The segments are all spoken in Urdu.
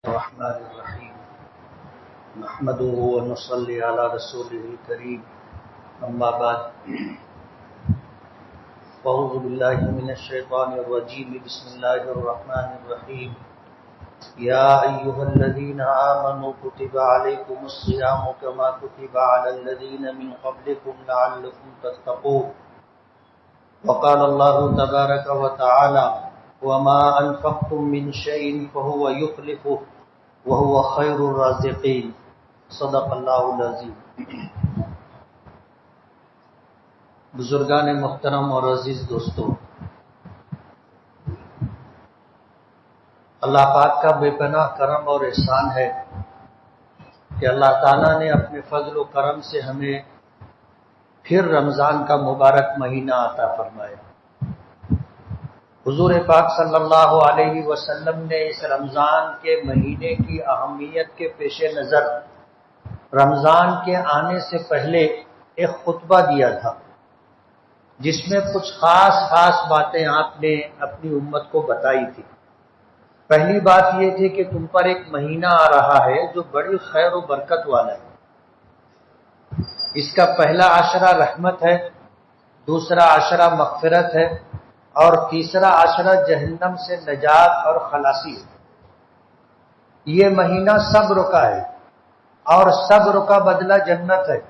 الرحمن الرحيم نحمده ونصلي على رسوله الكريم أما بعد أعوذ بالله من الشيطان الرجيم بسم الله الرحمن الرحيم يا أيها الذين آمنوا كتب عليكم الصيام كما كتب على الذين من قبلكم لعلكم تتقون وقال الله تبارك وتعالى وما أنفقتم من شيء فهو يخلفه وهو خير الرازقين صدق اللہ العظیم۔ بزرگان محترم اور عزیز دوستو، اللہ پاک کا بے پناہ کرم اور احسان ہے کہ اللہ تعالیٰ نے اپنے فضل و کرم سے ہمیں پھر رمضان کا مبارک مہینہ عطا فرمایا۔ حضور پاک صلی اللہ علیہ وسلم نے اس رمضان کے مہینے کی اہمیت کے پیش نظر رمضان کے آنے سے پہلے ایک خطبہ دیا تھا، جس میں کچھ خاص باتیں آپ نے اپنی امت کو بتائی تھی۔ پہلی بات یہ تھی کہ تم پر ایک مہینہ آ رہا ہے جو بڑی خیر و برکت والا ہے۔ اس کا پہلا عشرہ رحمت ہے، دوسرا عشرہ مغفرت ہے، اور تیسرا عشرہ جہنم سے نجات اور خلاصی ہے۔ یہ مہینہ صبر کا ہے اور صبر کا بدلہ جنت ہے۔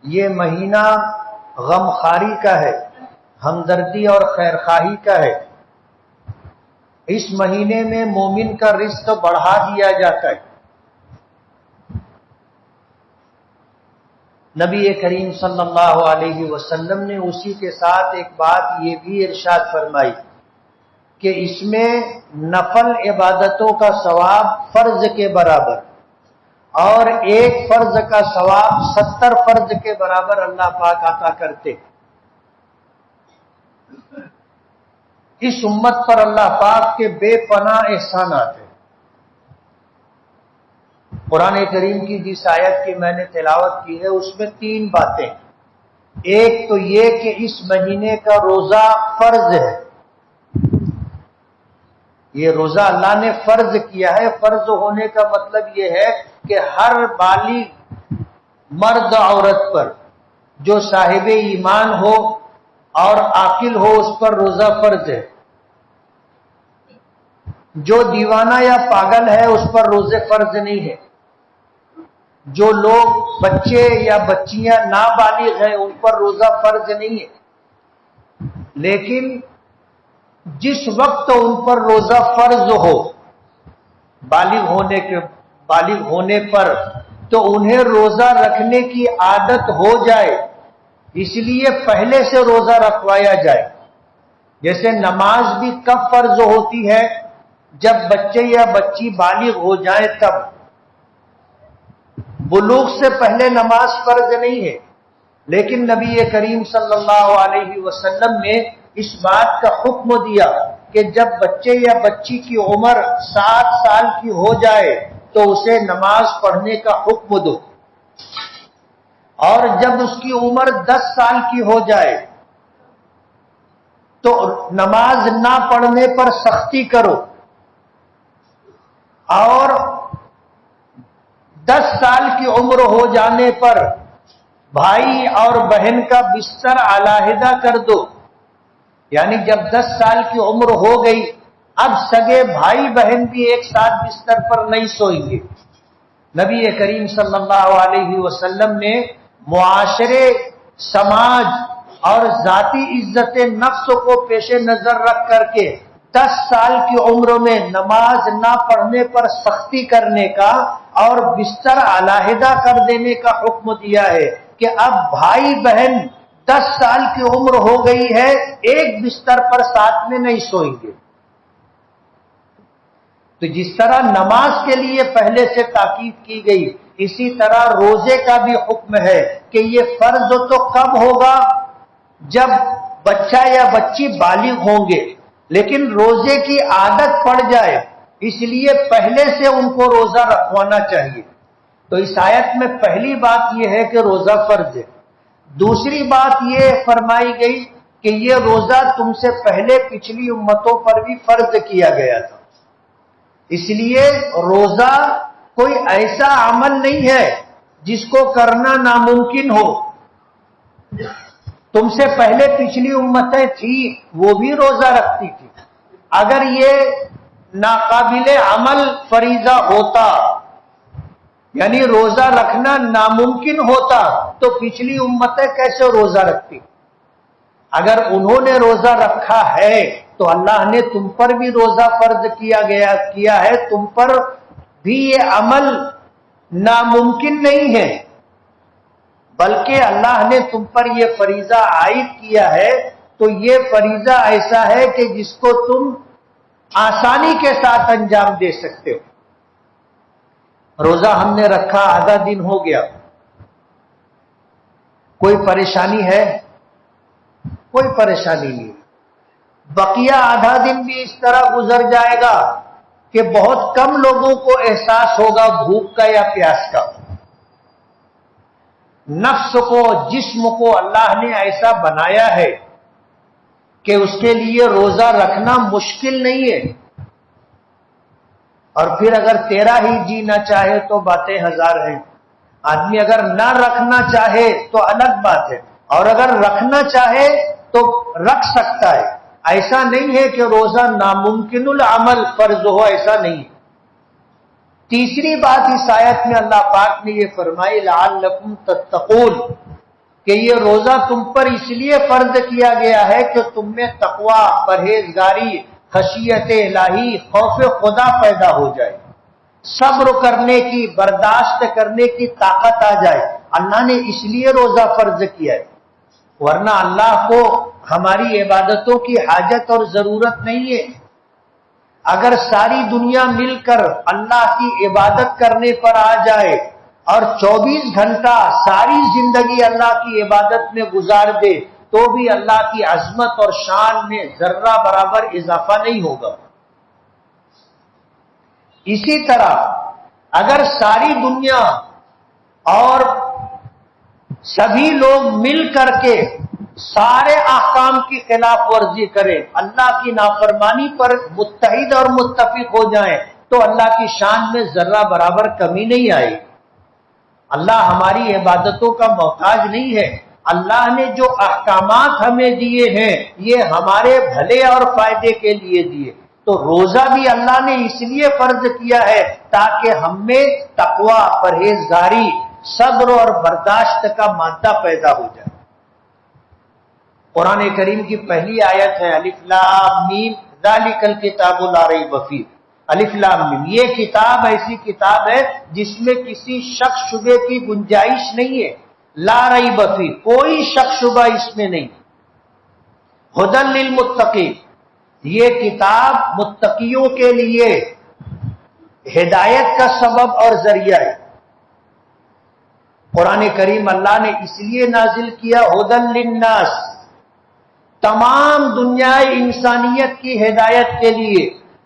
یہ مہینہ غمخواری کا ہے، ہمدردی اور خیرخواہی کا ہے۔ اس مہینے میں مومن کا رزق بڑھا دیا جاتا ہے۔ نبی کریم صلی اللہ علیہ وسلم نے اسی کے ساتھ ایک بات یہ بھی ارشاد فرمائی کہ اس میں نفل عبادتوں کا ثواب فرض کے برابر اور ایک فرض کا ثواب 70 فرض کے برابر اللہ پاک عطا کرتے۔ اس امت پر اللہ پاک کے بے پناہ احسانات ہیں۔ قرآن کریم کی جس آیت کی میں نے تلاوت کی ہے اس میں 3 باتیں۔ ایک تو یہ کہ اس مہینے کا روزہ فرض ہے، یہ روزہ اللہ نے فرض کیا ہے۔ فرض ہونے کا مطلب یہ ہے کہ ہر بالغ مرد عورت پر جو صاحب ایمان ہو اور عاقل ہو اس پر روزہ فرض ہے۔ جو دیوانہ یا پاگل ہے اس پر روزے فرض نہیں ہے۔ جو لوگ بچے یا بچیاں نابالغ ہیں ان پر روزہ فرض نہیں ہے، لیکن جس وقت ان پر روزہ فرض ہو بالغ ہونے پر تو انہیں روزہ رکھنے کی عادت ہو جائے، اس لیے پہلے سے روزہ رکھوایا جائے۔ جیسے نماز بھی کب فرض ہوتی ہے؟ جب بچے یا بچی بالغ ہو جائیں تب۔ بلوغ سے پہلے نماز فرض نہیں ہے، لیکن نبی کریم صلی اللہ علیہ وسلم نے اس بات کا حکم دیا کہ جب بچے یا بچی کی عمر 7 سال کی ہو جائے تو اسے نماز پڑھنے کا حکم دو، اور جب اس کی عمر 10 سال کی ہو جائے تو نماز نہ پڑھنے پر سختی کرو، اور 10 سال کی عمر ہو جانے پر بھائی اور بہن کا بستر علیحدہ کر دو۔ یعنی جب 10 سال کی عمر ہو گئی اب سگے بھائی بہن بھی ایک ساتھ بستر پر نہیں سوئیں گے۔ نبی کریم صلی اللہ علیہ وسلم نے معاشرے، سماج اور ذاتی عزت نفس کو پیش نظر رکھ کر کے 10 سال کی عمر میں نماز نہ پڑھنے پر سختی کرنے کا اور بستر علیحدہ کر دینے کا حکم دیا ہے کہ اب بھائی بہن 10 سال کی عمر ہو گئی ہے ایک بستر پر ساتھ میں نہیں سوئیں گے۔ تو جس طرح نماز کے لیے پہلے سے تاکید کی گئی، اسی طرح روزے کا بھی حکم ہے کہ یہ فرض تو کب ہوگا؟ جب بچہ یا بچی بالغ ہوں گے، لیکن روزے کی عادت پڑ جائے اس لیے پہلے سے ان کو روزہ رکھوانا چاہیے۔ تو اس آیت میں پہلی بات یہ ہے کہ روزہ فرض ہے۔ دوسری بات یہ فرمائی گئی کہ یہ روزہ تم سے پہلے پچھلی امتوں پر بھی فرض کیا گیا تھا، اس لیے روزہ کوئی ایسا عمل نہیں ہے جس کو کرنا ناممکن ہو. تم سے پہلے پچھلی امتیں تھیں، وہ بھی روزہ رکھتی تھی. اگر یہ ناقابل عمل فریضہ ہوتا، یعنی روزہ رکھنا ناممکن ہوتا، تو پچھلی امتیں کیسے روزہ رکھتی؟ اگر انہوں نے روزہ رکھا ہے تو اللہ نے تم پر بھی روزہ فرض کیا ہے. تم پر بھی یہ عمل ناممکن نہیں ہے، بلکہ اللہ نے تم پر یہ فریضہ عائد کیا ہے. تو یہ فریضہ ایسا ہے کہ جس کو تم آسانی کے ساتھ انجام دے سکتے ہو. روزہ ہم نے رکھا، آدھا دن ہو گیا، کوئی پریشانی ہے؟ کوئی پریشانی نہیں. بقیہ آدھا دن بھی اس طرح گزر جائے گا کہ بہت کم لوگوں کو احساس ہوگا بھوک کا یا پیاس کا. نفس کو، جسم کو اللہ نے ایسا بنایا ہے کہ اس کے لیے روزہ رکھنا مشکل نہیں ہے. اور پھر اگر تیرا ہی جینا چاہے تو باتیں ہزار ہیں. آدمی اگر نہ رکھنا چاہے تو الگ بات ہے، اور اگر رکھنا چاہے تو رکھ سکتا ہے. ایسا نہیں ہے کہ روزہ ناممکن العمل فرض ہو، ایسا نہیں ہے. تیسری بات اس آیت میں اللہ پاک نے یہ فرمائی لعلکم تتقون، کہ یہ روزہ تم پر اس لیے فرض کیا گیا ہے کہ تم میں تقوی، پرہیزگاری، خشیت الہی، خوف خدا پیدا ہو جائے، صبر کرنے کی، برداشت کرنے کی طاقت آ جائے. اللہ نے اس لیے روزہ فرض کیا ہے، ورنہ اللہ کو ہماری عبادتوں کی حاجت اور ضرورت نہیں ہے. اگر ساری دنیا مل کر اللہ کی عبادت کرنے پر آ جائے اور 24 گھنٹہ ساری زندگی اللہ کی عبادت میں گزار دے تو بھی اللہ کی عظمت اور شان میں ذرہ برابر اضافہ نہیں ہوگا. اسی طرح اگر ساری دنیا اور سبھی لوگ مل کر کے سارے احکام کی خلاف ورزی کریں، اللہ کی نافرمانی پر متحد اور متفق ہو جائیں، تو اللہ کی شان میں ذرہ برابر کمی نہیں آئے. اللہ ہماری عبادتوں کا محتاج نہیں ہے. اللہ نے جو احکامات ہمیں دیے ہیں یہ ہمارے بھلے اور فائدے کے لیے دیے. تو روزہ بھی اللہ نے اس لیے فرض کیا ہے تاکہ ہم میں تقوی، پرہیزگاری، صبر اور برداشت کا مادہ پیدا ہو جائے. قرآن کریم کی پہلی آیت ہے الف لام میم ذالک الکتاب لا ریب فیہ. الف لام میم، یہ کتاب ایسی کتاب ہے جس میں کسی شک شبے کی گنجائش نہیں ہے. لا ریب فیہ، کوئی شک شبہ اس میں نہیں. ھدی للمتقین، یہ کتاب متقیوں کے لیے ہدایت کا سبب اور ذریعہ ہے. قرآن کریم اللہ نے اس لیے نازل کیا ھدی للناس، تمام دنیا انسانیت کی ہدایت کے لیے.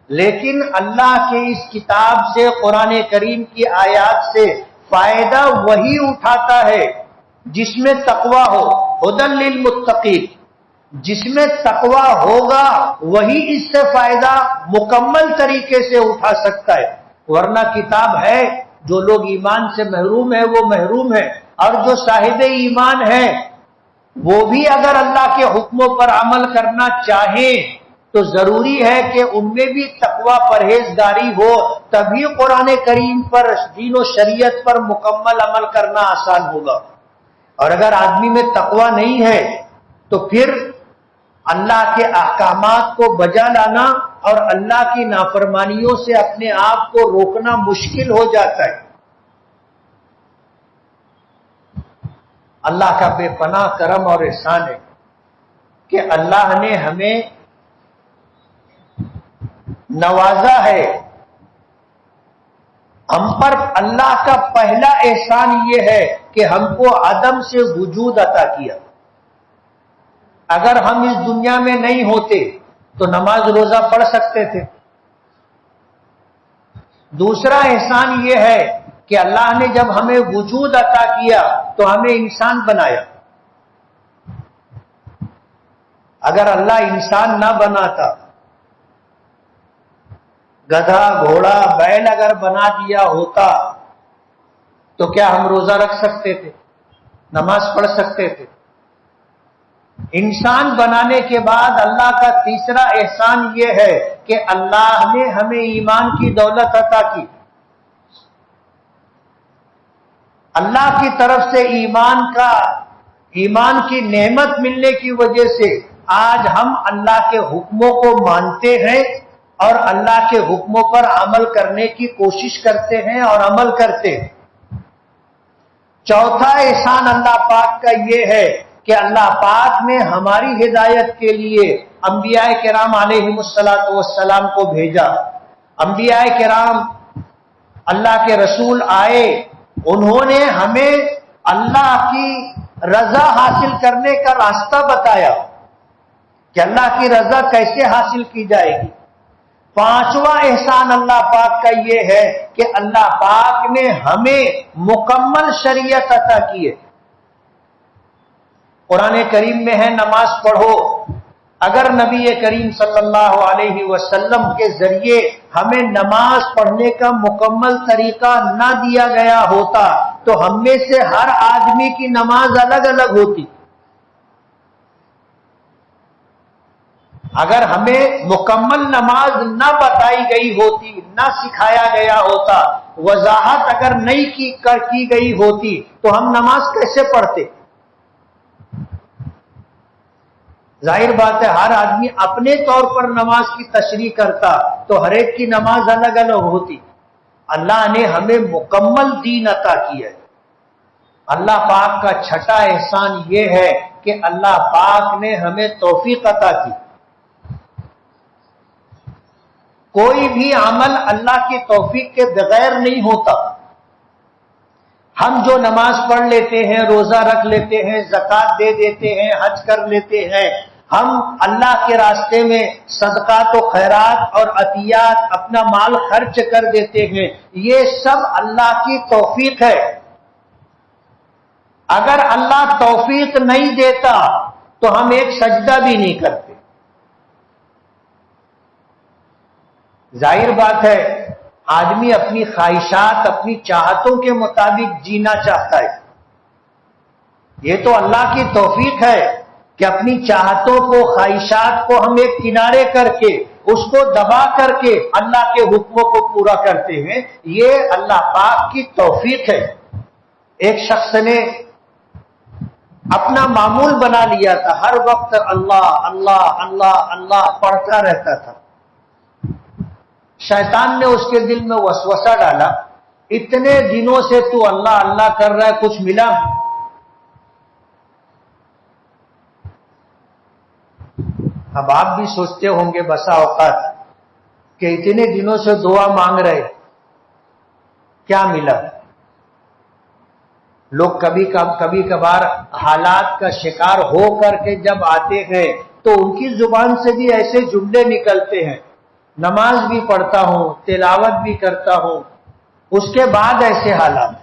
لیکن اللہ کے اس کتاب سے، قرآن کریم کی آیات سے فائدہ وہی اٹھاتا ہے جس میں تقوی ہو. ھدی للمتقین، جس میں تقوی ہوگا وہی اس سے فائدہ مکمل طریقے سے اٹھا سکتا ہے. ورنہ کتاب ہے، جو لوگ ایمان سے محروم ہیں وہ محروم ہیں، اور جو صاحب ایمان ہیں وہ بھی اگر اللہ کے حکموں پر عمل کرنا چاہیں تو ضروری ہے کہ ان میں بھی تقوی، پرہیزگاری ہو، تبھی قرآن کریم پر، دین و شریعت پر مکمل عمل کرنا آسان ہوگا. اور اگر آدمی میں تقوی نہیں ہے تو پھر اللہ کے احکامات کو بجا لانا اور اللہ کی نافرمانیوں سے اپنے آپ کو روکنا مشکل ہو جاتا ہے. اللہ کا بے پناہ کرم اور احسان ہے کہ اللہ نے ہمیں نوازا ہے. ہم پر اللہ کا پہلا احسان یہ ہے کہ ہم کو عدم سے وجود عطا کیا. اگر ہم اس دنیا میں نہیں ہوتے تو نماز روزہ پڑھ سکتے تھے. دوسرا احسان یہ ہے کہ اللہ نے جب ہمیں وجود عطا کیا تو ہمیں انسان بنایا. اگر اللہ انسان نہ بناتا گدھا گھوڑا بیل اگر بنا دیا ہوتا تو کیا ہم روزہ رکھ سکتے تھے؟ نماز پڑھ سکتے تھے؟ انسان بنانے کے بعد اللہ کا تیسرا احسان یہ ہے کہ اللہ نے ہمیں ایمان کی دولت عطا کی. اللہ کی طرف سے ایمان کی نعمت ملنے کی وجہ سے آج ہم اللہ کے حکموں کو مانتے ہیں اور اللہ کے حکموں پر عمل کرنے کی کوشش کرتے ہیں اور عمل کرتے ہیں. چوتھا احسان اللہ پاک کا یہ ہے کہ اللہ پاک نے ہماری ہدایت کے لیے انبیاء کرام علیہم الصلاۃ والسلام کو بھیجا. انبیاء کرام اللہ کے رسول آئے، انہوں نے ہمیں اللہ کی رضا حاصل کرنے کا راستہ بتایا کہ اللہ کی رضا کیسے حاصل کی جائے گی. پانچواں احسان اللہ پاک کا یہ ہے کہ اللہ پاک نے ہمیں مکمل شریعت عطا کی ہے. قرآن کریم میں ہے نماز پڑھو. اگر نبی کریم صلی اللہ علیہ وسلم کے ذریعے ہمیں نماز پڑھنے کا مکمل طریقہ نہ دیا گیا ہوتا تو ہم میں سے ہر آدمی کی نماز الگ الگ ہوتی. اگر ہمیں مکمل نماز نہ بتائی گئی ہوتی، نہ سکھایا گیا ہوتا، وضاحت اگر نہیں کی گئی ہوتی تو ہم نماز کیسے پڑھتے؟ ظاہر بات ہے ہر آدمی اپنے طور پر نماز کی تشریح کرتا تو ہر ایک کی نماز الگ الگ ہوتی. اللہ نے ہمیں مکمل دین عطا کیا ہے. اللہ پاک کا چھٹا احسان یہ ہے کہ اللہ پاک نے ہمیں توفیق عطا کی. کوئی بھی عمل اللہ کی توفیق کے بغیر نہیں ہوتا. ہم جو نماز پڑھ لیتے ہیں، روزہ رکھ لیتے ہیں، زکوٰۃ دے دیتے ہیں، حج کر لیتے ہیں، ہم اللہ کے راستے میں صدقات و خیرات اور عطیات اپنا مال خرچ کر دیتے ہیں، یہ سب اللہ کی توفیق ہے. اگر اللہ توفیق نہیں دیتا تو ہم ایک سجدہ بھی نہیں کرتے. ظاہر بات ہے آدمی اپنی خواہشات، اپنی چاہتوں کے مطابق جینا چاہتا ہے. یہ تو اللہ کی توفیق ہے کہ اپنی چاہتوں کو، خواہشات کو ہم ایک کنارے کر کے، اس کو دبا کر کے اللہ کے حکموں کو پورا کرتے ہیں. یہ اللہ پاک کی توفیق ہے. ایک شخص نے اپنا معمول بنا لیا تھا، ہر وقت اللہ اللہ اللہ اللہ پڑھتا رہتا تھا. شیطان نے اس کے دل میں وسوسہ ڈالا، اتنے دنوں سے تو اللہ اللہ کر رہا ہے، کچھ ملا؟ اب آپ بھی سوچتے ہوں گے بسا اوقات کہ اتنے دنوں سے دعا مانگ رہے، کیا ملا؟ لوگ کبھی کبھار حالات کا شکار ہو کر کے جب آتے ہیں تو ان کی زبان سے بھی ایسے جملے نکلتے ہیں، نماز بھی پڑھتا ہوں، تلاوت بھی کرتا ہوں، اس کے بعد ایسے حالات،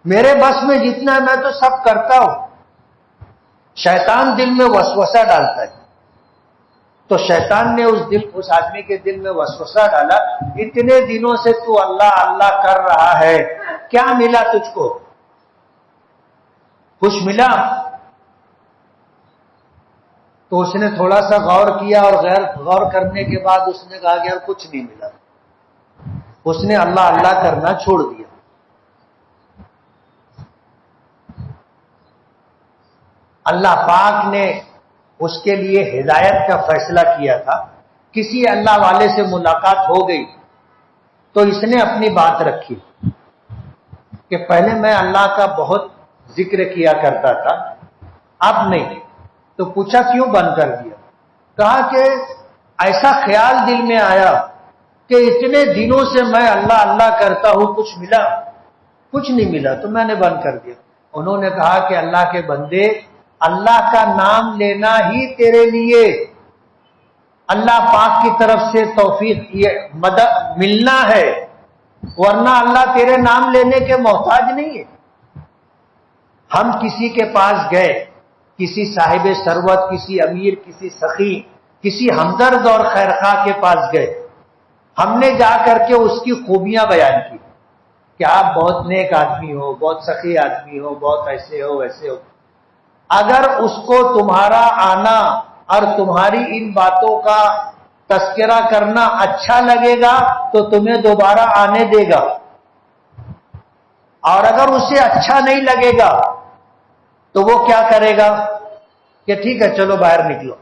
میرے بس میں جتنا ہے میں تو سب کرتا ہوں. شیطان دل میں وسوسہ ڈالتا ہے. تو شیطان نے اس آدمی کے دل میں وسوسہ ڈالا، اتنے دنوں سے تو اللہ اللہ کر رہا ہے، کیا ملا تجھ کو؟ کچھ ملا؟ تو اس نے تھوڑا سا غور کیا اور غور کرنے کے بعد اس نے کہا کہ یار کچھ نہیں ملا. اس نے اللہ اللہ کرنا چھوڑ دیا. اللہ پاک نے اس کے لیے ہدایت کا فیصلہ کیا تھا. کسی اللہ والے سے ملاقات ہو گئی تو اس نے اپنی بات رکھی کہ پہلے میں اللہ کا بہت ذکر کیا کرتا تھا، اب نہیں. تو پوچھا کیوں بند کر دیا؟ کہا کہ ایسا خیال دل میں آیا کہ اتنے دنوں سے میں اللہ اللہ کرتا ہوں، کچھ ملا؟ کچھ نہیں ملا تو میں نے بند کر دیا. انہوں نے کہا کہ اللہ کے بندے، اللہ کا نام لینا ہی تیرے لیے اللہ پاک کی طرف سے توفیق مدد ملنا ہے، ورنہ اللہ تیرے نام لینے کے محتاج نہیں ہے. ہم کسی کے پاس گئے، کسی صاحب ثروت، کسی امیر، کسی سخی، کسی ہمدرد اور خیرخواہ کے پاس گئے، ہم نے جا کر کے اس کی خوبیاں بیان کی کہ آپ بہت نیک آدمی ہو، بہت سخی آدمی ہو، بہت ایسے ہو ویسے ہو۔ اگر اس کو تمہارا آنا اور تمہاری ان باتوں کا تذکرہ کرنا اچھا لگے گا تو تمہیں دوبارہ آنے دے گا، اور اگر اسے اچھا نہیں لگے گا تو وہ کیا کرے گا کہ ٹھیک ہے چلو باہر نکلو،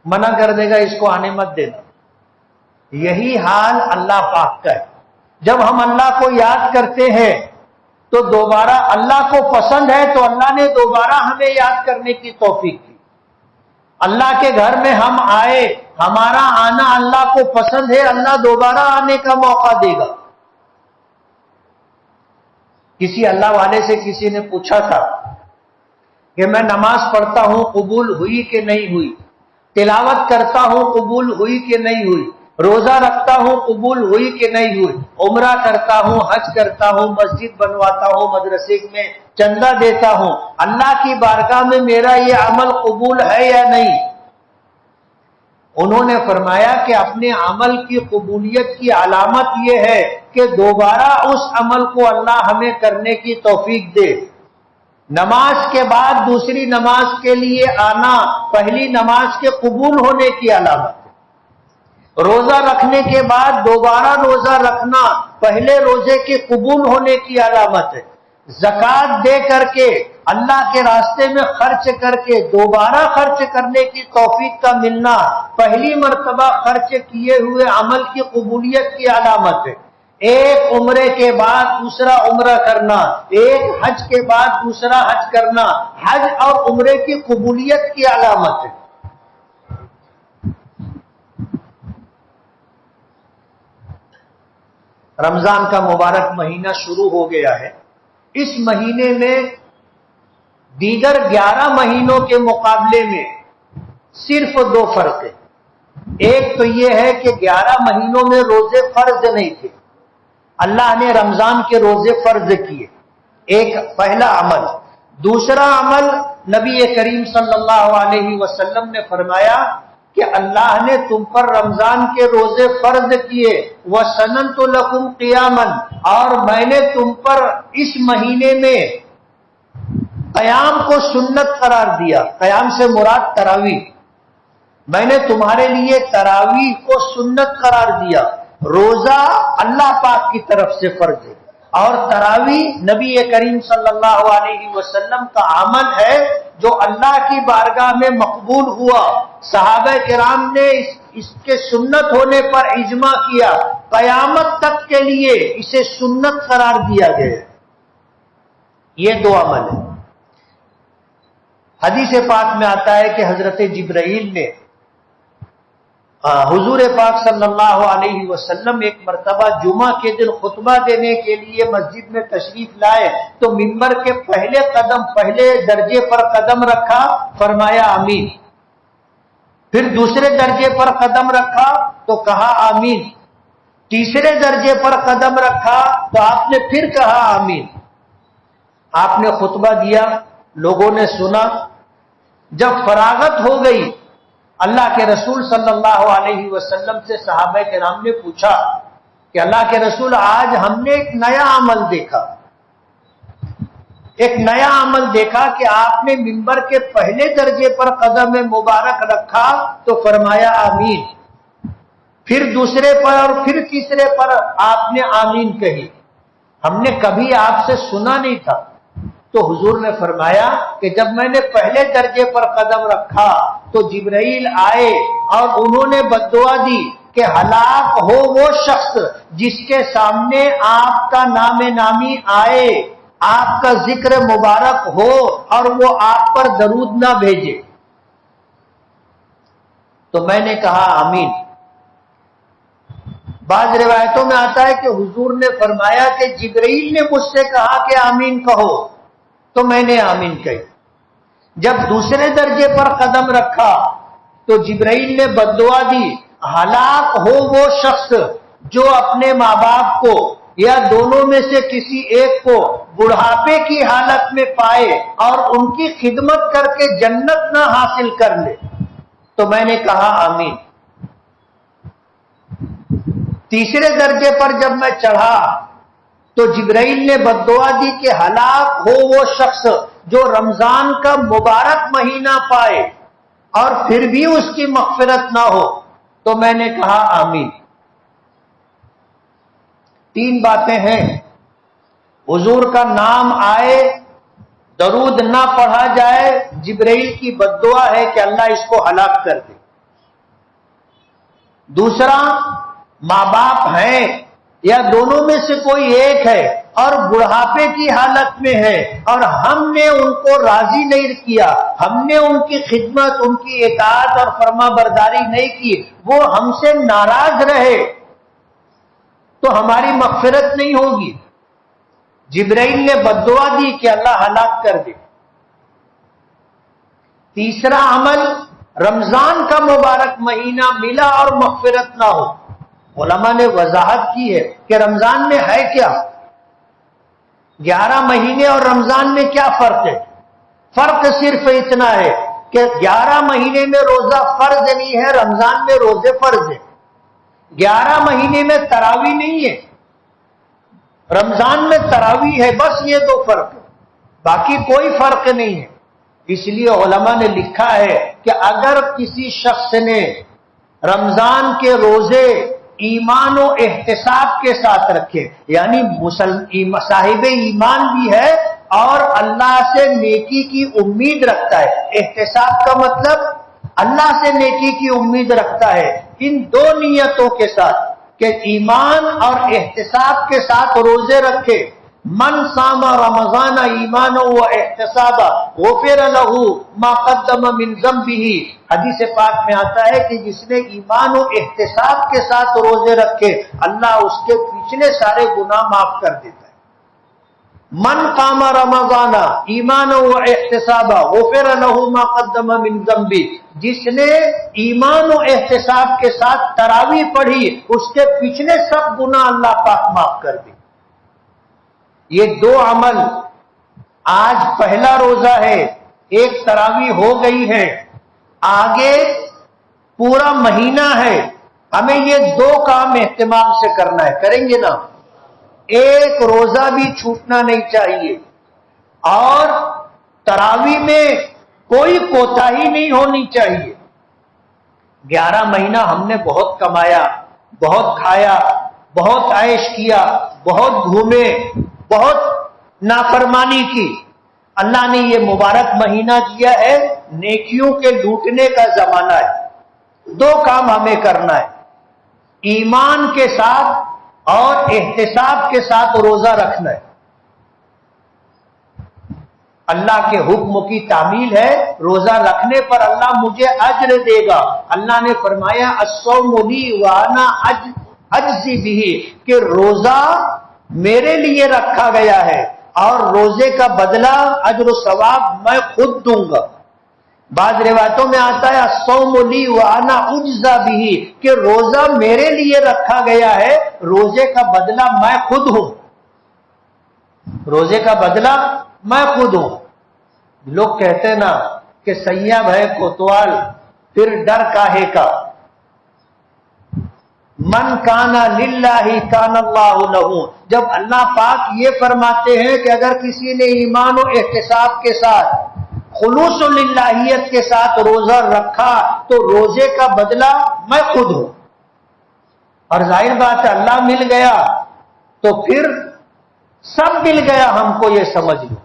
منع کر دے گا، اس کو آنے مت دینا۔ یہی حال اللہ پاک کا ہے۔ جب ہم اللہ کو یاد کرتے ہیں تو دوبارہ اللہ کو پسند ہے تو اللہ نے دوبارہ ہمیں یاد کرنے کی توفیق دی۔ اللہ کے گھر میں ہم آئے، ہمارا آنا اللہ کو پسند ہے، اللہ دوبارہ آنے کا موقع دے گا۔ کسی اللہ والے سے کسی نے پوچھا تھا کہ میں نماز پڑھتا ہوں قبول ہوئی کہ نہیں ہوئی، تلاوت کرتا ہوں قبول ہوئی کہ نہیں ہوئی، روزہ رکھتا ہوں قبول ہوئی کہ نہیں ہوئی، عمرہ کرتا ہوں، حج کرتا ہوں، مسجد بنواتا ہوں، مدرسے میں چندہ دیتا ہوں، اللہ کی بارگاہ میں میرا یہ عمل قبول ہے یا نہیں؟ انہوں نے فرمایا کہ اپنے عمل کی قبولیت کی علامت یہ ہے کہ دوبارہ اس عمل کو اللہ ہمیں کرنے کی توفیق دے۔ نماز کے بعد دوسری نماز کے لیے آنا پہلی نماز کے قبول ہونے کی علامت ہے۔ روزہ رکھنے کے بعد دوبارہ روزہ رکھنا پہلے روزے کے قبول ہونے کی علامت ہے۔ زکوٰۃ دے کر کے اللہ کے راستے میں خرچ کر کے دوبارہ خرچ کرنے کی توفیق کا ملنا پہلی مرتبہ خرچ کیے ہوئے عمل کی قبولیت کی علامت ہے۔ ایک عمرے کے بعد دوسرا عمرہ کرنا، ایک حج کے بعد دوسرا حج کرنا حج اور عمرے کی قبولیت کی علامت ہے۔ رمضان کا مبارک مہینہ شروع ہو گیا ہے۔ اس مہینے میں دیگر 11 مہینوں کے مقابلے میں صرف 2 فرق ہیں۔ ایک تو یہ ہے کہ 11 مہینوں میں روزے فرض نہیں تھے، اللہ نے رمضان کے روزے فرض کیے، ایک پہلا عمل۔ دوسرا عمل نبی کریم صلی اللہ علیہ وسلم نے فرمایا کہ اللہ نے تم پر رمضان کے روزے فرض کیے، وَسَنَنْتُ لَكُمْ قِيَامًا، اور میں نے تم پر اس مہینے میں قیام کو سنت قرار دیا۔ قیام سے مراد تراویح، میں نے تمہارے لیے تراویح کو سنت قرار دیا۔ روزہ اللہ پاک کی طرف سے فرض ہے، اور تراویح نبی کریم صلی اللہ علیہ وسلم کا عمل ہے جو اللہ کی بارگاہ میں مقبول ہوا۔ صحابہ کرام نے اس کے سنت ہونے پر اجماع کیا، قیامت تک کے لیے اسے سنت قرار دیا گیا۔ یہ 2 عمل ہیں۔ حدیث پاک میں آتا ہے کہ حضرت جبرائیل نے حضور پاک صلی اللہ علیہ وسلم ایک مرتبہ جمعہ کے دن خطبہ دینے کے لیے مسجد میں تشریف لائے تو منبر کے پہلے درجے پر قدم رکھا، فرمایا آمین۔ پھر دوسرے درجے پر قدم رکھا تو کہا آمین۔ تیسرے درجے پر قدم رکھا تو آپ نے پھر کہا آمین۔ آپ نے خطبہ دیا، لوگوں نے سنا۔ جب فراغت ہو گئی، اللہ کے رسول صلی اللہ علیہ وسلم سے صحابہ کرام نے پوچھا کہ اللہ کے رسول آج ہم نے ایک نیا عمل دیکھا، کہ آپ نے منبر کے پہلے درجے پر قدم مبارک رکھا تو فرمایا آمین، پھر دوسرے پر اور پھر تیسرے پر آپ نے آمین کہی، ہم نے کبھی آپ سے سنا نہیں تھا۔ تو حضور نے فرمایا کہ جب میں نے پہلے درجے پر قدم رکھا تو جبرائیل آئے اور انہوں نے بددعا دی کہ ہلاک ہو وہ شخص جس کے سامنے آپ کا نام نامی آئے، آپ کا ذکر مبارک ہو اور وہ آپ پر درود نہ بھیجے۔ تو میں نے کہا آمین۔ بعض روایتوں میں آتا ہے کہ حضور نے فرمایا کہ جبرائیل نے مجھ سے کہا کہ آمین کہو، تو میں نے آمین کہی۔ جب دوسرے درجے پر قدم رکھا تو جبرائیل نے بددعا دی، ہلاک ہو وہ شخص جو اپنے ماں باپ کو یا دونوں میں سے کسی ایک کو بڑھاپے کی حالت میں پائے اور ان کی خدمت کر کے جنت نہ حاصل کر لے۔ تو میں نے کہا آمین۔ تیسرے درجے پر جب میں چڑھا تو جبرائیل نے بددعا دی کہ ہلاک ہو وہ شخص جو رمضان کا مبارک مہینہ پائے اور پھر بھی اس کی مغفرت نہ ہو. تو میں نے کہا آمین. 3 باتیں ہیں. حضور کا نام آئے، درود نہ پڑھا جائے، جبرائیل کی بددعا ہے کہ اللہ اس کو ہلاک کر دے. دوسرا، ماں باپ ہیں یا دونوں میں سے کوئی ایک ہے اور بڑھاپے کی حالت میں ہے اور ہم نے ان کو راضی نہیں کیا، ہم نے ان کی خدمت، ان کی اطاعت اور فرما برداری نہیں کی، وہ ہم سے ناراض رہے تو ہماری مغفرت نہیں ہوگی. جبرائیل نے بددعا دی کہ اللہ ہلاک کر دے. تیسرا عمل، رمضان کا مبارک مہینہ ملا اور مغفرت نہ ہو. علماء نے وضاحت کی ہے کہ رمضان میں ہے کیا، 11 مہینے اور رمضان میں کیا فرق ہے؟ فرق صرف اتنا ہے کہ 11 مہینے میں روزہ فرض نہیں ہے، رمضان میں روزے فرض ہے. 11 مہینے میں تراویح نہیں ہے، رمضان میں تراویح ہے. بس یہ 2 فرق ہے، باقی کوئی فرق نہیں ہے. اس لیے علماء نے لکھا ہے کہ اگر کسی شخص نے رمضان کے روزے ایمان و احتساب کے ساتھ رکھے، یعنی صاحب ایمان بھی ہے اور اللہ سے نیکی کی امید رکھتا ہے. احتساب کا مطلب اللہ سے نیکی کی امید رکھتا ہے. ان 2 نیتوں کے ساتھ کہ ایمان اور احتساب کے ساتھ روزے رکھے. من صام رمضان ایمانا و احتسابا غفر له ما قدم من ذنبه. حدیث پاک میں آتا ہے کہ جس نے ایمان و احتساب کے ساتھ روزے رکھے اللہ اس کے پچھلے سارے گناہ معاف کر دیتا ہے. من قام رمضان ایمانا و احتسابا غفر له ما قدم من ذنبه. جس نے ایمان و احتساب کے ساتھ تراویح پڑھی اس کے پچھلے سب گناہ اللہ پاک معاف کر دے. یہ 2 عمل. آج پہلا روزہ ہے، ایک تراویح ہو گئی ہے، آگے پورا مہینہ ہے. ہمیں یہ 2 کام اہتمام سے کرنا ہے. کریں گے نا؟ ایک روزہ بھی چھوٹنا نہیں چاہیے اور تراویح میں کوئی کوتاہی نہیں ہونی چاہیے. 11 مہینہ ہم نے بہت کمایا، بہت کھایا، بہت عیش کیا، بہت گھومے، بہت نافرمانی کی. اللہ نے یہ مبارک مہینہ دیا ہے، نیکیوں کے لوٹنے کا زمانہ ہے. 2 کام ہمیں کرنا ہے، ایمان کے ساتھ اور احتساب کے ساتھ روزہ رکھنا ہے. اللہ کے حکم کی تعمیل ہے، روزہ رکھنے پر اللہ مجھے اجر دے گا. اللہ نے فرمایا الصوم لی وانا اجزی بہ، کہ روزہ میرے لیے رکھا گیا ہے اور روزے کا بدلہ اجر و ثواب میں خود دوں گا. بعض روایتوں میں آتا ہے الصوم لی وانا اجزی بہ، کہ روزہ میرے لیے رکھا گیا ہے، روزے کا بدلہ میں خود ہوں. روزے کا بدلہ میں خود ہوں. لوگ کہتے ہیں نا کہ سیاب ہے کوتوال پھر ڈر کاہے کا. من کانا للہ کان اللہ لہ. جب اللہ پاک یہ فرماتے ہیں کہ اگر کسی نے ایمان و احتساب کے ساتھ خلوص و للہیت کے ساتھ روزہ رکھا تو روزے کا بدلہ میں خود ہوں. اور ظاہر بات ہے اللہ مل گیا تو پھر سب مل گیا، ہم کو یہ سمجھ لو.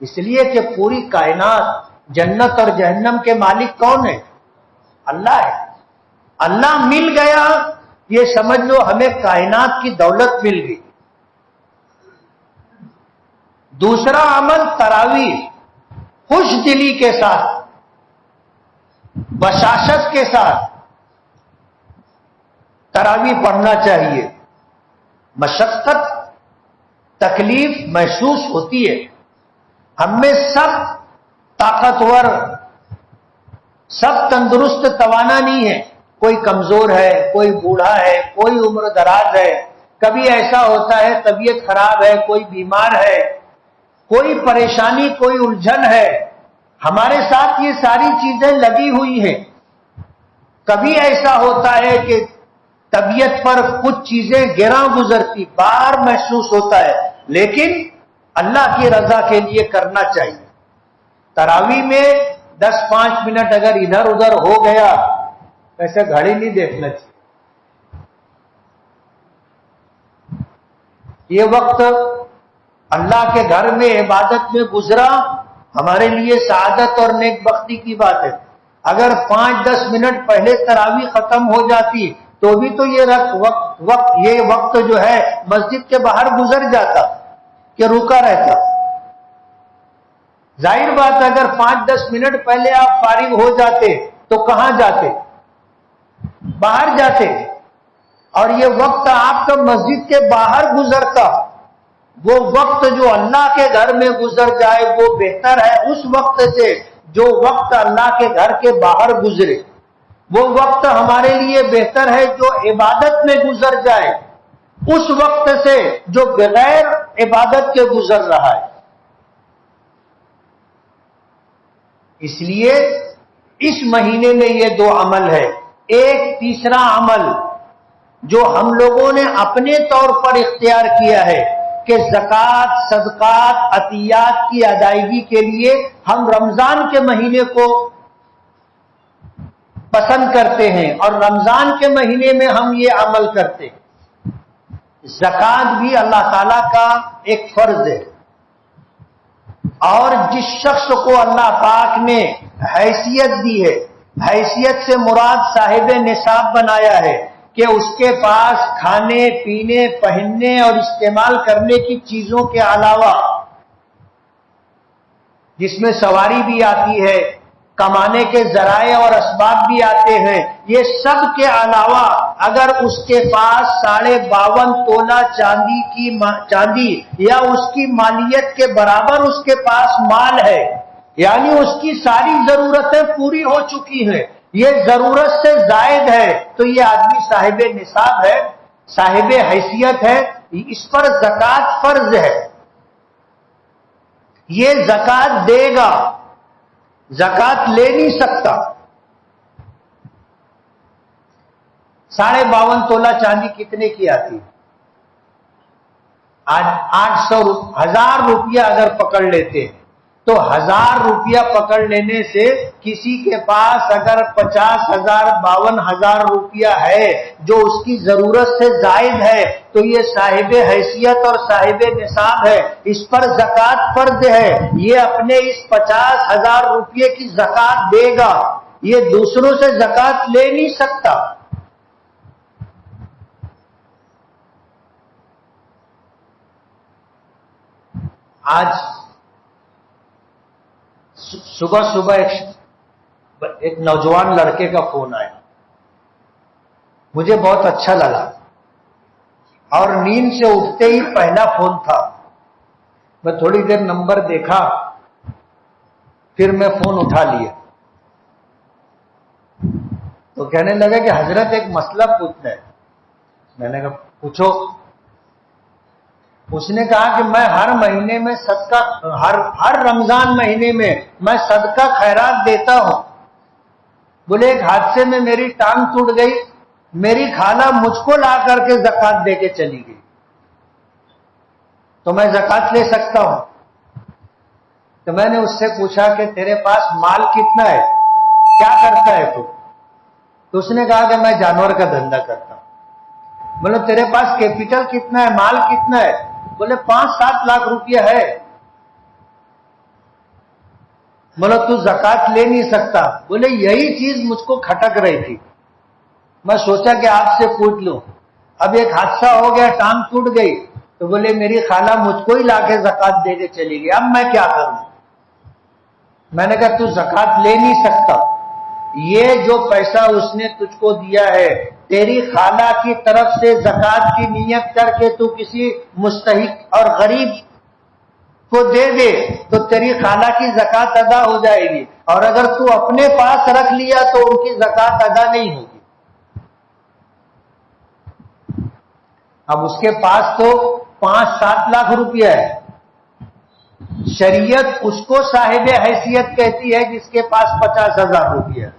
اس لیے کہ پوری کائنات جنت اور جہنم کے مالک کون ہے؟ اللہ ہے. اللہ مل گیا یہ سمجھ لو ہمیں کائنات کی دولت مل گئی. دوسرا عمل تراویح، خوش دلی کے ساتھ، بشاشت کے ساتھ تراویح پڑھنا چاہیے. مشقت، تکلیف محسوس ہوتی ہے. ہم میں سب طاقتور، سب تندرست توانا نہیں ہے. کوئی کمزور ہے، کوئی بوڑھا ہے، کوئی عمر دراز ہے. کبھی ایسا ہوتا ہے طبیعت خراب ہے، کوئی بیمار ہے، کوئی پریشانی، کوئی الجھن ہے. ہمارے ساتھ یہ ساری چیزیں لگی ہوئی ہیں. کبھی ایسا ہوتا ہے کہ طبیعت پر کچھ چیزیں گراں گزرتی، بار محسوس ہوتا ہے، لیکن اللہ کی رضا کے لیے کرنا چاہیے۔ تراویح میں 10-5 منٹ اگر ادھر ادھر ہو گیا، ایسے گھڑی نہیں دیکھنا چاہیے۔ یہ وقت اللہ کے گھر میں عبادت میں گزرا، ہمارے لیے سعادت اور نیک بختی کی بات ہے۔ اگر 5-10 منٹ پہلے تراویح ختم ہو جاتی تو بھی تو یہ وقت جو ہے مسجد کے باہر گزر جاتا کہ رکا رہتا۔ ظاہر بات اگر 5-10 منٹ پہلے آپ فارغ ہو جاتے تو کہاں جاتے؟ باہر جاتے، اور یہ وقت آپ کا مسجد کے باہر گزرتا۔ وہ وقت جو اللہ کے گھر میں گزر جائے وہ بہتر ہے اس وقت سے جو وقت اللہ کے گھر کے باہر گزرے۔ وہ وقت ہمارے لیے بہتر ہے جو عبادت میں گزر جائے اس وقت سے جو بغیر عبادت کے گزر رہا ہے۔ اس لیے اس مہینے میں یہ 2 عمل ہے۔ ایک تیسرا عمل جو ہم لوگوں نے اپنے طور پر اختیار کیا ہے کہ زکوٰۃ، صدقات، عطیات کی ادائیگی کے لیے ہم رمضان کے مہینے کو پسند کرتے ہیں اور رمضان کے مہینے میں ہم یہ عمل کرتے ہیں۔ زکوٰۃ بھی اللہ تعالیٰ کا ایک فرض ہے، اور جس شخص کو اللہ پاک نے حیثیت دی ہے، حیثیت سے مراد صاحب نصاب بنایا ہے کہ اس کے پاس کھانے پینے پہننے اور استعمال کرنے کی چیزوں کے علاوہ، جس میں سواری بھی آتی ہے، کمانے کے ذرائع اور اسباب بھی آتے ہیں، یہ سب کے علاوہ اگر اس کے پاس 52.5 تولہ چاندی یا اس کی مالیت کے برابر اس کے پاس مال ہے، یعنی اس کی ساری ضرورتیں پوری ہو چکی ہیں، یہ ضرورت سے زائد ہے، تو یہ آدمی صاحب نصاب ہے، صاحب حیثیت ہے، اس پر زکوٰۃ فرض ہے۔ یہ زکوٰۃ دے گا، زکوٰۃ لے نہیں سکتا۔ 52.5 تولہ چاندی کتنے کی آتی ہے؟ آج 1000 روپیہ اگر پکڑ لیتے ہیں تو 1000 روپیہ پکڑ لینے سے کسی کے پاس اگر 50,000 52,000 روپیہ ہے جو اس کی ضرورت سے زائد ہے تو یہ صاحب حیثیت اور صاحب نصاب ہے، اس پر زکوٰۃ فرض ہے۔ یہ اپنے اس 50,000 روپیے کی زکوٰۃ دے گا، یہ دوسروں سے زکوٰۃ لے نہیں سکتا۔ آج صبح ایک نوجوان لڑکے کا فون آیا، مجھے بہت اچھا لگا، اور نیند سے اٹھتے ہی پہلا فون تھا۔ میں تھوڑی دیر نمبر دیکھا، پھر میں فون اٹھا لیا تو کہنے لگا کہ حضرت ایک مسئلہ پوچھنا ہے۔ میں نے کہا پوچھو۔ اس نے کہا کہ میں ہر مہینے میں صدقہ، ہر رمضان مہینے میں میں صدقہ خیرات دیتا ہوں۔ بولے ایک حادثے میں میری ٹانگ ٹوٹ گئی، میری خالہ مجھ کو لا کر کے زکوٰۃ دے کے چلی گئی، تو میں زکوٰۃ لے سکتا ہوں؟ تو میں نے اس سے پوچھا کہ تیرے پاس مال کتنا ہے، کیا کرتا ہے تو اس نے کہا کہ میں جانور کا دھندا کرتا ہوں۔ بولے تیرے پاس کیپٹل کتنا ہے، مال کتنا ہے؟ بولے 5-7 لاکھ روپیہ ہے۔ بولے تو زکوٰۃ لے نہیں سکتا؟ بولے یہی چیز مجھ کو کھٹک رہی تھی، میں سوچا کہ آپ سے پوچھ لوں۔ اب ایک حادثہ ہو گیا، ٹانگ ٹوٹ گئی، تو بولے میری خالہ مجھ کو ہی لا کے زکوٰۃ دے کے چلی گئی، اب میں کیا کروں؟ میں نے کہا تو زکوٰۃ لے نہیں سکتا، یہ جو پیسہ اس نے تجھ کو دیا ہے تیری خالہ کی طرف سے زکوٰۃ کی نیت کر کے تو کسی مستحق اور غریب کو دے دے تو تیری خالہ کی زکوٰۃ ادا ہو جائے گی، اور اگر تو اپنے پاس رکھ لیا تو ان کی زکوٰۃ ادا نہیں ہوگی۔ اب اس کے پاس تو 5-7 لاکھ روپیہ ہے، شریعت اس کو صاحب حیثیت کہتی ہے جس کے پاس 50,000 روپیہ ہے۔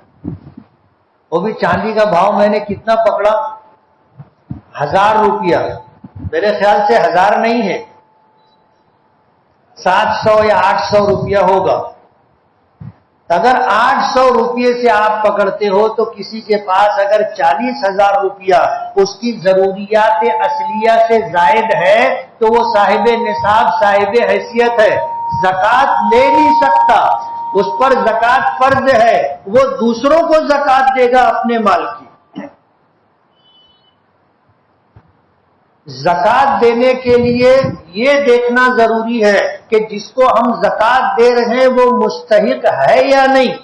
وہ بھی چاندی کا بھاؤ میں نے کتنا پکڑا؟ 1000 روپیہ، میرے خیال سے 1000 نہیں ہے، 700 یا 800 روپیہ ہوگا۔ اگر 800 روپیے سے آپ پکڑتے ہو تو کسی کے پاس اگر 40,000 روپیہ اس کی ضروریات اصلیہ سے زائد ہے تو وہ صاحب نصاب، صاحب حیثیت ہے، زکوٰۃ لے نہیں سکتا، اس پر زکوٰۃ فرض ہے، وہ دوسروں کو زکوٰۃ دے گا اپنے مال کی۔ زکوٰۃ دینے کے لیے یہ دیکھنا ضروری ہے کہ جس کو ہم زکوٰۃ دے رہے ہیں وہ مستحق ہے یا نہیں۔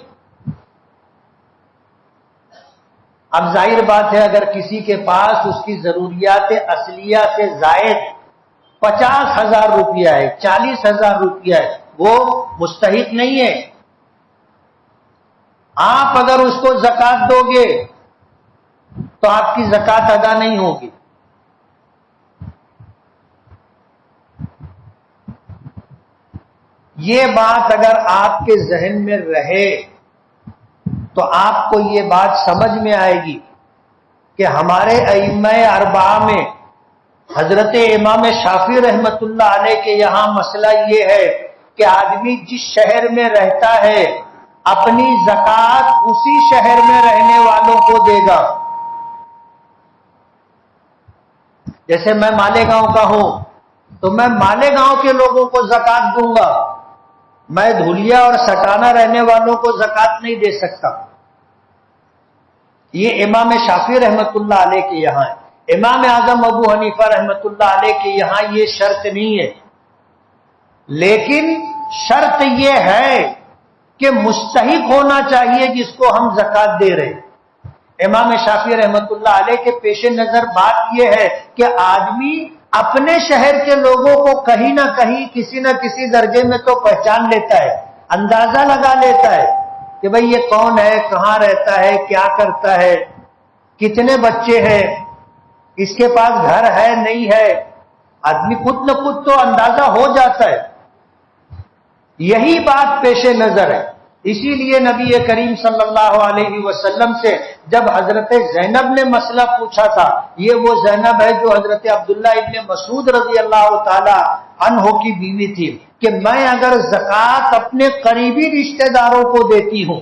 اب ظاہر بات ہے اگر کسی کے پاس اس کی ضروریات اصلیہ سے زائد 50,000 روپیہ ہے، 40,000 روپیہ ہے، وہ مستحق نہیں ہے۔ آپ اگر اس کو زکوٰۃ دو گے تو آپ کی زکوٰۃ ادا نہیں ہوگی۔ یہ بات اگر آپ کے ذہن میں رہے تو آپ کو یہ بات سمجھ میں آئے گی کہ ہمارے ائمہ اربعہ میں حضرت امام شافعی رحمت اللہ علیہ کے یہاں مسئلہ یہ ہے کہ آدمی جس شہر میں رہتا ہے اپنی زکوٰۃ اسی شہر میں رہنے والوں کو دے گا۔ جیسے میں مالیگاؤں کا ہوں تو میں مالیگاؤں کے لوگوں کو زکوٰۃ دوں گا، میں دھولیا اور سٹانا رہنے والوں کو زکوٰۃ نہیں دے سکتا۔ یہ امام شافعی رحمت اللہ علیہ کے یہاں ہے۔ امام اعظم ابو حنیفہ رحمت اللہ علیہ کے یہاں یہ شرط نہیں ہے، لیکن شرط یہ ہے کہ مستحق ہونا چاہیے جس کو ہم زکوٰۃ دے رہے ہیں۔ امام شافعی رحمت اللہ علیہ کے پیش نظر بات یہ ہے کہ آدمی اپنے شہر کے لوگوں کو کہیں نہ کہیں کسی نہ کسی درجے میں تو پہچان لیتا ہے، اندازہ لگا لیتا ہے کہ بھئی یہ کون ہے، کہاں رہتا ہے، کیا کرتا ہے، کتنے بچے ہیں، اس کے پاس گھر ہے نہیں ہے، آدمی خود نہ خود تو اندازہ ہو جاتا ہے۔ یہی بات پیش نظر ہے۔ اسی لیے نبی کریم صلی اللہ علیہ وسلم سے جب حضرت زینب نے مسئلہ پوچھا تھا، یہ وہ زینب ہے جو حضرت عبداللہ ابن مسعود رضی اللہ تعالی عنہ کی بیوی تھی، کہ میں اگر زکوٰۃ اپنے قریبی رشتہ داروں کو دیتی ہوں